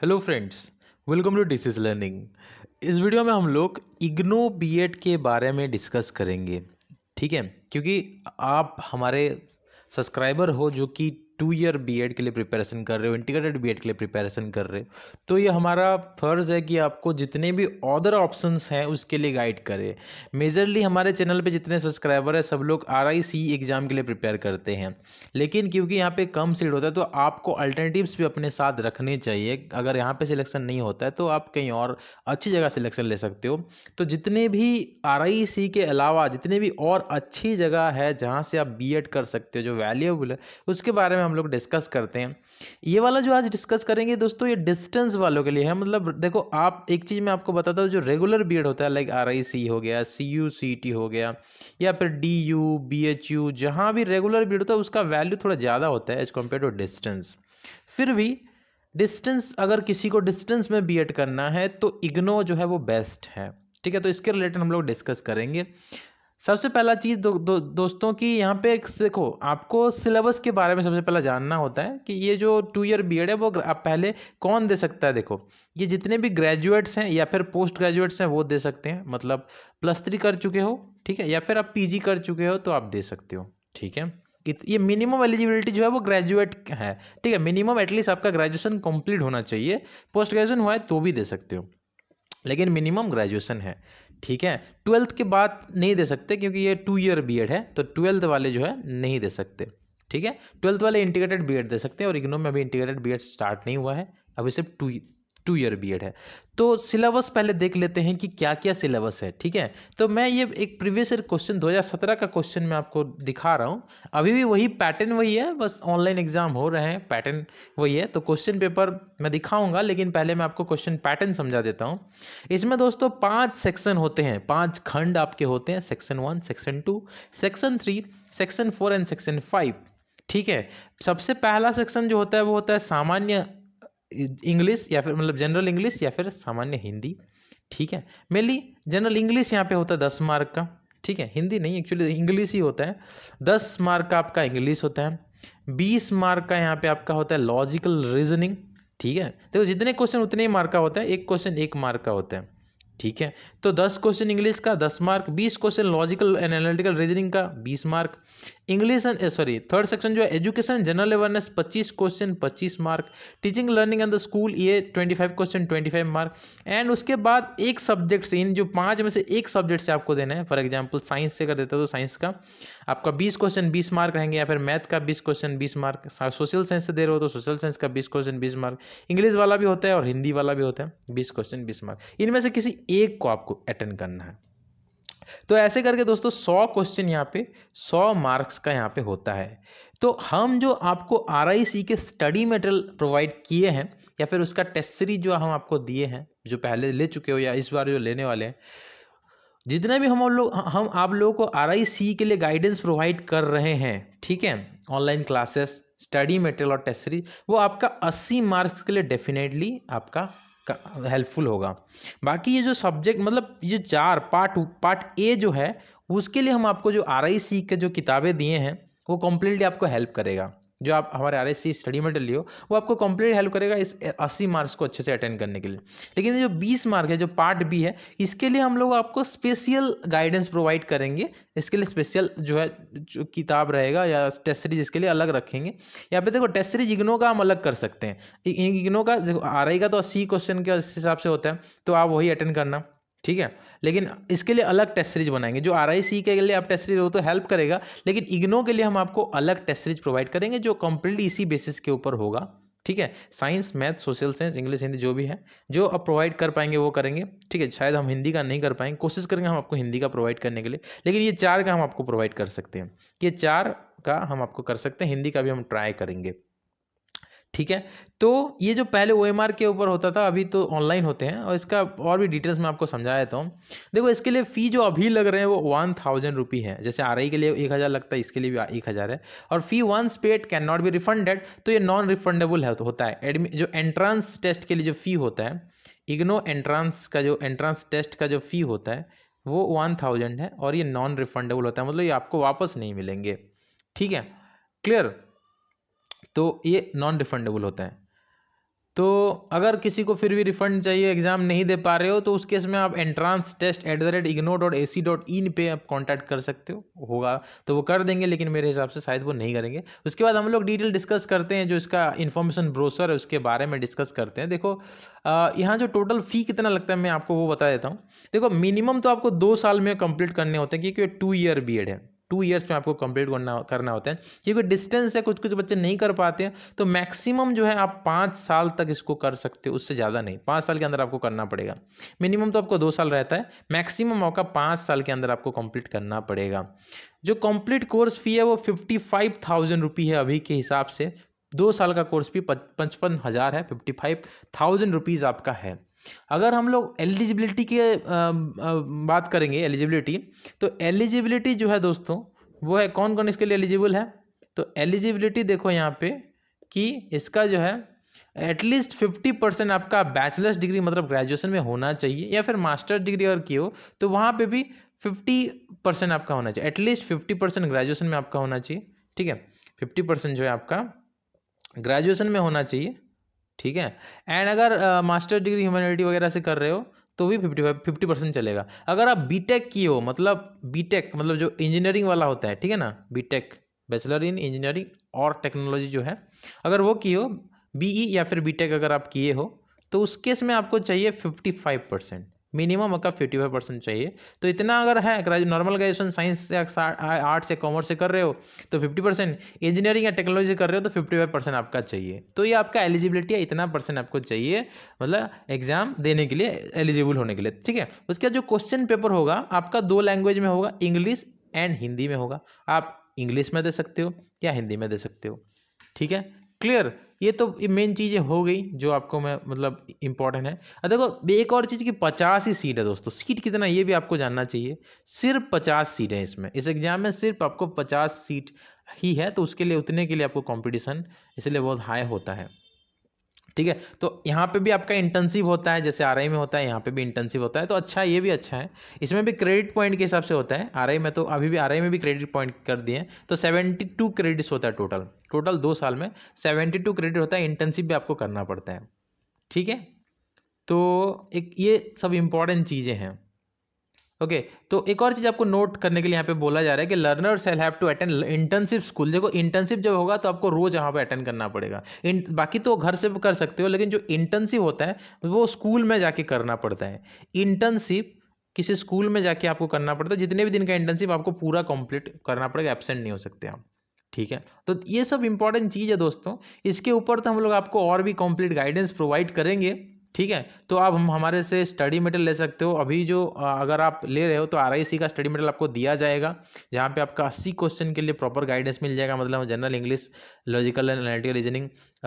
Hello friends, welcome to डिसिस learning. इस video में हम लोग इग्नो बीएड के बारे में डिस्कस करेंगे। ठीक है, क्योंकि आप हमारे सब्सक्राइबर हो जो कि 2 ईयर बीएड के लिए प्रिपरेशन कर रहे हो, इंटीग्रेटेड बीएड के लिए प्रिपरेशन कर रहे हो, तो ये हमारा फ़र्ज़ है कि आपको जितने भी अदर ऑप्शंस हैं उसके लिए गाइड करें। मेजरली हमारे चैनल पे जितने सब्सक्राइबर हैं सब लोग RIC एग्ज़ाम के लिए प्रिपेयर करते हैं, लेकिन क्योंकि यहाँ पे कम सीट होता है तो आपको अल्टरनेटिव्स भी अपने साथ रखने चाहिए। अगर यहाँ पे सिलेक्शन नहीं होता है तो आप कहीं और अच्छी जगह सिलेक्शन ले सकते हो। तो जितने भी RIC के अलावा जितने भी और अच्छी जगह है जहाँ से आप बीएड कर सकते हो जो वैल्यूएबल है, उसके बारे में हम लोग डिस्कस करते हैं। ये वाला जो आज डिस्कस करेंगे दोस्तों, ये डिस्टेंस वालों के लिए है। मतलब देखो, आप एक चीज़ मैं आपको बताता हूँ, जो रेगुलर बीएड होता है लाइक RIC हो गया, CUCT हो गया, या फिर DU BHU, जहाँ भी रेगुलर बीएड होता है उसका वैल्यू थोड़ा ज़्यादा होता है एज कम्पेयर टू डिस्टेंस। फिर भी डिस्टेंस, अगर किसी को डिस्टेंस में बीएड करना है तो इग्नो जो है वो बेस्ट है। ठीक है, तो इसके रिलेटेड हम लोग डिस्कस करेंगे। सबसे पहला चीज़ दोस्तों की यहाँ पे एक देखो, आपको सिलेबस के बारे में सबसे पहला जानना होता है कि ये जो 2 ईयर बीएड है वो आप पहले कौन दे सकता है। देखो, ये जितने भी ग्रेजुएट्स हैं या फिर पोस्ट ग्रेजुएट्स हैं वो दे सकते हैं, मतलब +3 कर चुके हो, ठीक है, या फिर आप PG कर चुके हो तो आप दे सकते हो। ठीक है, ये मिनिमम एलिजिबिलिटी जो है वो ग्रेजुएट है। ठीक है, मिनिमम एटलीस्ट आपका ग्रेजुएशन कंप्लीट होना चाहिए। पोस्ट ग्रेजुएशन हुआ है तो भी दे सकते हो, लेकिन मिनिमम ग्रेजुएशन है। ठीक है, 12th के बाद नहीं दे सकते क्योंकि ये 2 ईयर बीएड है, तो 12th वाले जो है नहीं दे सकते। ठीक है, 12th वाले इंटीग्रेटेड बीएड दे सकते हैं, और इग्नो में अभी इंटीग्रेटेड बीएड स्टार्ट नहीं हुआ है, अभी सिर्फ टू ईयर बीएड है। तो सिलेबस पहले देख लेते हैं कि क्या क्या सिलेबस है। ठीक है, तो मैं ये एक प्रीवियस ईयर क्वेश्चन 2017 का क्वेश्चन मैं आपको दिखा रहा हूँ। अभी भी वही पैटर्न वही है, बस ऑनलाइन एग्जाम हो रहे हैं, पैटर्न वही है। तो क्वेश्चन पेपर मैं दिखाऊंगा, लेकिन पहले मैं आपको क्वेश्चन पैटर्न समझा देता हूँ। इसमें दोस्तों 5 सेक्शन होते हैं, 5 खंड आपके होते हैं, section 1, section 2, section 3, section 4 and section 5। ठीक है, सबसे पहला सेक्शन जो होता है वो होता है सामान्य इंग्लिश, या फिर मतलब जनरल इंग्लिश या फिर सामान्य हिंदी। ठीक है, मेनली जनरल इंग्लिश यहाँ पे होता है 10 मार्क का। ठीक है, हिंदी नहीं, एक्चुअली इंग्लिश ही होता है। 10 मार्क का आपका इंग्लिश होता है। 20 मार्क का यहाँ पे आपका होता है लॉजिकल रीजनिंग। ठीक है, देखो जितने क्वेश्चन उतने ही मार्क का होता है, एक क्वेश्चन 1 मार्क का होता है। ठीक है, तो 10 क्वेश्चन इंग्लिश का 10 mark, 20 question logical and analytical reasoning का 20 mark. English and sorry third section जो है education general awareness 25 question 25 mark. Teaching learning and the school ये 25 क्वेश्चन 25 मार्क। एंड उसके बाद एक सब्जेक्ट से, इन जो 5 में से एक सब्जेक्ट से आपको देना है। फॉर एग्जाम्पल साइंस से कर देता तो साइंस का आपका 20 क्वेश्चन 20 मार्क रहेंगे, या फिर मैथ का 20 क्वेश्चन 20 मार्क। सोशल साइंस से दे रहे हो तो सोशल साइंस का 20 क्वेश्चन 20 मार्क। इंग्लिश वाला भी होता है और हिंदी वाला भी होता है, 20 क्वेश्चन 20 मार्क। इनमें से किसी एक को आपको अटेंड करना है। तो ऐसे करके दोस्तों 100 क्वेश्चन यहाँ पे 100 मार्क्स का यहाँ पे होता है। तो हम जो आपको RIC के स्टडी मटेरियल प्रोवाइड किए हैं, या फिर उसका टेस्ट सीरीज जो हम आपको दिए हैं, जो पहले ले चुके हो या इस बार जो लेने वाले हैं, जितने भी हम आप लोगों को RIC के लिए गाइडेंस प्रोवाइड कर रहे हैं, ठीक है, ऑनलाइन क्लासेस, स्टडी मटेरियल और टेस्ट सीरीज, वो आपका 80 मार्क्स के लिए डेफिनेटली आपका हेल्पफुल होगा। बाकी ये जो सब्जेक्ट, मतलब ये 4 पार्ट ए जो है, उसके लिए हम आपको जो RIC के जो किताबें दिए हैं वो कम्प्लीटली आपको हेल्प करेगा। जो आप हमारे RIC स्टडी मटेरियल लियो वो आपको कंप्लीट हेल्प करेगा इस 80 मार्क्स को अच्छे से अटेंड करने के लिए। लेकिन जो 20 मार्क है, जो पार्ट बी है, इसके लिए हम लोग आपको स्पेशल गाइडेंस प्रोवाइड करेंगे। इसके लिए स्पेशल जो है जो किताब रहेगा या टेस्ट सीरीज इसके लिए अलग रखेंगे। यहाँ पे देखो टेस्ट सीरीज इग्नो का हम अलग कर सकते हैं। इग्नो का RI का तो 80 क्वेश्चन के हिसाब से होता है, तो आप वही अटेंड करना। ठीक है, लेकिन इसके लिए अलग टेस्ट सीरीज बनाएंगे। जो RIC के लिए आप टेस्ट सीरीज हो तो हेल्प करेगा, लेकिन इग्नो के लिए हम आपको अलग टेस्ट सीरीज प्रोवाइड करेंगे जो कंप्लीटली इसी बेसिस के ऊपर होगा। ठीक है, science math social science English Hindi जो भी है, जो आप प्रोवाइड कर पाएंगे वो करेंगे। ठीक है, शायद हम हिंदी का नहीं कर पाएंगे, कोशिश करेंगे हम आपको हिंदी का प्रोवाइड करने के लिए, लेकिन ये 4 का हम आपको प्रोवाइड कर सकते हैं। ये 4 का हम आपको कर सकते हैं, हिंदी का भी हम ट्राई करेंगे। ठीक है, तो ये जो पहले OMR के ऊपर होता था, अभी तो ऑनलाइन होते हैं, और इसका और भी डिटेल्स में आपको समझा देता हूँ। देखो इसके लिए फ़ी जो अभी लग रहे हैं वो 1000 रुपी है। जैसे RI के लिए 1000 लगता है, इसके लिए भी 1000 है। और fee once paid can not be refunded, तो ये नॉन रिफंडेबल है, तो होता है। जो एंट्रांस टेस्ट के लिए जो फ़ी होता है, इग्नो एंट्रांस का जो एंट्रांस टेस्ट का जो फ़ी होता है वो 1000 है, और ये नॉन रिफंडेबल होता है, मतलब ये आपको वापस नहीं मिलेंगे। ठीक है, क्लियर? तो ये नॉन रिफंडेबल होता है। तो अगर किसी को फिर भी रिफंड चाहिए, एग्जाम नहीं दे पा रहे हो, तो उस केस में आप entrancetest@igno.ac.in पे आप कांटेक्ट कर सकते हो, होगा तो वो कर देंगे, लेकिन मेरे हिसाब से शायद वो नहीं करेंगे। उसके बाद हम लोग डिटेल डिस्कस करते हैं, जो इसका इन्फॉर्मेशन ब्रोशर है उसके बारे में डिस्कस करते हैं। देखो यहाँ जो टोटल फी कितना लगता है मैं आपको वो बता देता हूँ। देखो मिनिमम तो आपको 2 साल में कंप्लीट करने होते हैं, क्योंकि 2 ईयर बीएड है, 2 ईयर्स में आपको कंप्लीट करना होता है। क्योंकि डिस्टेंस है, कुछ कुछ बच्चे नहीं कर पाते हैं, तो मैक्सिमम जो है आप 5 साल तक इसको कर सकते हो, उससे ज़्यादा नहीं। 5 साल के अंदर आपको करना पड़ेगा। मिनिमम तो आपको 2 साल रहता है, मैक्सिमम आपका 5 साल के अंदर आपको कंप्लीट करना पड़ेगा। जो कंप्लीट कोर्स फी है वो 55,000 रुपये है अभी के हिसाब से। 2 साल का कोर्स फी 55,000 है, 55,000 रुपीज़ आपका है। अगर हम लोग एलिजिबिलिटी की बात करेंगे, एलिजिबिलिटी, तो एलिजिबिलिटी जो है दोस्तों वो है, कौन कौन इसके लिए एलिजिबल है। तो एलिजिबिलिटी देखो यहाँ पे कि इसका जो है एटलीस्ट 50% आपका बैचलर्स डिग्री मतलब ग्रेजुएशन में होना चाहिए, या फिर मास्टर्स डिग्री अगर की हो तो वहाँ पे भी 50% आपका होना चाहिए। एटलीस्ट 50% ग्रेजुएशन में आपका होना चाहिए, ठीक है। 50% जो है आपका ग्रेजुएशन में होना चाहिए, ठीक है। एंड अगर मास्टर डिग्री ह्यूमैनिटी वगैरह से कर रहे हो तो भी 50% चलेगा। अगर आप बीटेक किए हो, मतलब बीटेक मतलब जो इंजीनियरिंग वाला होता है, ठीक है ना, बीटेक बैचलर इन इंजीनियरिंग और टेक्नोलॉजी जो है, अगर वो किए हो, बीई या फिर बीटेक अगर आप किए हो, तो उस केस में आपको चाहिए 55%, मिनिमम आपका 55% चाहिए। तो इतना अगर है, नॉर्मल ग्रेजुएशन साइंस या आर्ट्स या कॉमर्स से कर रहे हो तो 50%, इंजीनियरिंग या टेक्नोलॉजी से कर रहे हो तो 55% आपका चाहिए। तो ये आपका एलिजिबिलिटी है, इतना परसेंट आपको चाहिए, मतलब एग्जाम देने के लिए, एलिजिबल होने के लिए, ठीक है। उसका जो क्वेश्चन पेपर होगा आपका 2 लैंग्वेज में होगा, इंग्लिश एंड हिंदी में होगा। आप इंग्लिश में दे सकते हो या हिंदी में दे सकते हो, ठीक है। क्लियर, ये तो मेन चीज़ें हो गई जो आपको मैं मतलब इंपॉर्टेंट है। अब देखो एक और चीज़ की 50 ही सीट है दोस्तों। सीट कितना ये भी आपको जानना चाहिए। सिर्फ 50 सीट है इसमें, इस एग्जाम में सिर्फ आपको 50 सीट ही है, तो उसके लिए उतने के लिए आपको कंपटीशन इसलिए बहुत हाई होता है, ठीक है। तो यहाँ पे भी आपका इंटर्नशिप होता है, जैसे आरआई में होता है, यहाँ पे भी इंटर्नशिप होता है, तो अच्छा, ये भी अच्छा है। इसमें भी क्रेडिट पॉइंट के हिसाब से होता है। आरआई में तो अभी भी आरआई में भी क्रेडिट पॉइंट कर दिए हैं, तो 72 क्रेडिट्स होता है टोटल 2 साल में 72 क्रेडिट होता है। इंटर्नशिप भी आपको करना पड़ता है, ठीक है। तो एक ये सब इंपॉर्टेंट चीज़ें हैं, ओके। तो एक और चीज आपको नोट करने के लिए यहाँ पे बोला जा रहा है कि learner shall have to attend internship school. देखो इंटर्नशिप जब होगा तो आपको रोज यहाँ पे अटेंड करना पड़ेगा। बाकी तो घर से कर सकते हो, लेकिन जो इंटर्नशिप होता है वो स्कूल में जाके करना पड़ता है। इंटर्नशिप किसी स्कूल में जाके आपको करना पड़ता है। जितने भी दिन का इंटर्नशिप आपको पूरा कंप्लीट करना पड़ेगा, एब्सेंट नहीं हो सकते आप, ठीक है। तो ये सब इंपॉर्टेंट चीज़ है दोस्तों। इसके ऊपर तो हम लोग आपको और भी कंप्लीट गाइडेंस प्रोवाइड करेंगे, ठीक है। तो आप हम हमारे से स्टडी मटेरियल ले सकते हो। अभी जो अगर आप ले रहे हो तो आरआईसी का स्टडी मटेरियल आपको दिया जाएगा, जहाँ पे आपका 80 क्वेश्चन के लिए प्रॉपर गाइडेंस मिल जाएगा। मतलब general English, logical and analytical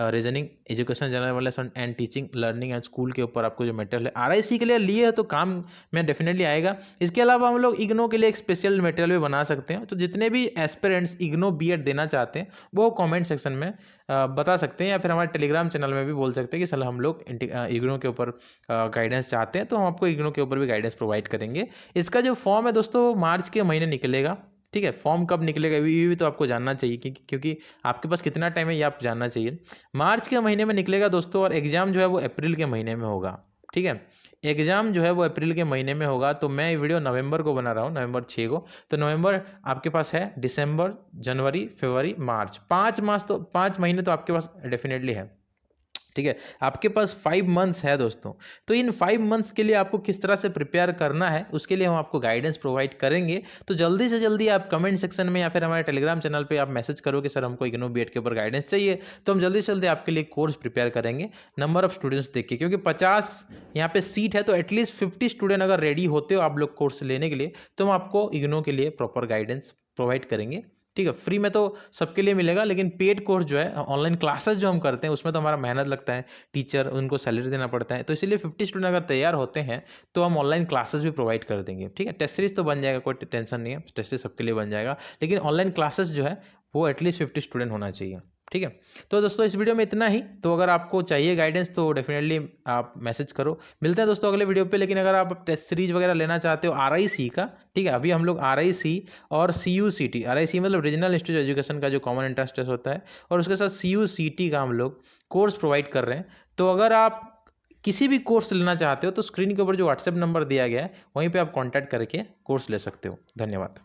reasoning, education, general knowledge and teaching, learning and school के ऊपर आपको जो मटेरियल है आरआईसी के लिए लिए है तो काम में डेफिनेटली आएगा। इसके अलावा हम लोग इग्नो के लिए एक स्पेशल मटेरियल भी बना सकते हैं। तो जितने भी एस्पिरेंट्स इग्नो बीएड देना चाहते हैं वो कमेंट सेक्शन में बता सकते हैं, या फिर हमारे टेलीग्राम चैनल में भी बोल सकते हैं कि सर हम लोग इग्नो के ऊपर गाइडेंस चाहते हैं, तो हम आपको इग्नो के ऊपर भी गाइडेंस प्रोवाइड करेंगे। इसका जो फॉर्म है दोस्तों मार्च के महीने निकलेगा, ठीक है। फॉर्म कब निकलेगा ये भी तो आपको जानना चाहिए, क्योंकि आपके पास कितना टाइम है ये आप जानना चाहिए। मार्च के महीने में निकलेगा दोस्तों, और एग्जाम जो है वो अप्रैल के महीने में होगा, ठीक है। एग्जाम जो है वो अप्रैल के महीने में होगा। तो मैं ये वीडियो नवंबर को बना रहा हूँ, नवंबर 6 को। तो नवंबर आपके पास है, दिसंबर, जनवरी, फरवरी, मार्च, 5 महीने तो आपके पास डेफिनेटली है, ठीक है। आपके पास 5 मंथ्स है दोस्तों। तो इन 5 मंथ्स के लिए आपको किस तरह से प्रिपेयर करना है उसके लिए हम आपको गाइडेंस प्रोवाइड करेंगे। तो जल्दी से जल्दी आप कमेंट सेक्शन में या फिर हमारे टेलीग्राम चैनल पे आप मैसेज करो कि सर हमको इग्नो बीएड के ऊपर गाइडेंस चाहिए, तो हम जल्दी से जल्दी आपके लिए कोर्स प्रिपेयर करेंगे नंबर ऑफ स्टूडेंट्स देख के। क्योंकि 50 यहाँ पे सीट है, तो एटलीस्ट 50 स्टूडेंट अगर रेडी होते हो आप लोग कोर्स लेने के लिए, तो हम आपको इग्नो के लिए प्रॉपर गाइडेंस प्रोवाइड करेंगे, ठीक है। फ्री में तो सबके लिए मिलेगा, लेकिन पेड कोर्स जो है, ऑनलाइन क्लासेस जो हम करते हैं उसमें तो हमारा मेहनत लगता है, टीचर उनको सैलरी देना पड़ता है। तो इसीलिए 50 स्टूडेंट अगर तैयार होते हैं तो हम ऑनलाइन क्लासेस भी प्रोवाइड कर देंगे, ठीक है। टेस्ट सीरीज तो बन जाएगा, कोई टेंशन नहीं है, टेस्ट सीरीज सबके लिए बन जाएगा, लेकिन ऑनलाइन क्लासेस जो है वो एटलीस्ट 50 स्टूडेंट होना चाहिए, ठीक है। तो दोस्तों इस वीडियो में इतना ही। तो अगर आपको चाहिए गाइडेंस तो डेफिनेटली आप मैसेज करो। मिलते हैं दोस्तों अगले वीडियो पे। लेकिन अगर आप टेस्ट सीरीज वगैरह लेना चाहते हो आरआईसी का, ठीक है, अभी हम लोग आरआईसी और सीयूसीटी, आरआईसी मतलब रीजनल इंस्टीट्यूट एजुकेशन का जो कॉमन एंट्रेंस टेस्ट होता है, और उसके साथ सीयूसीटी का हम लोग कोर्स प्रोवाइड कर रहे हैं। तो अगर आप किसी भी कोर्स लेना चाहते हो तो स्क्रीन के ऊपर जो व्हाट्सएप नंबर दिया गया है वहीं पे आप कांटेक्ट करके कोर्स ले सकते हो। धन्यवाद।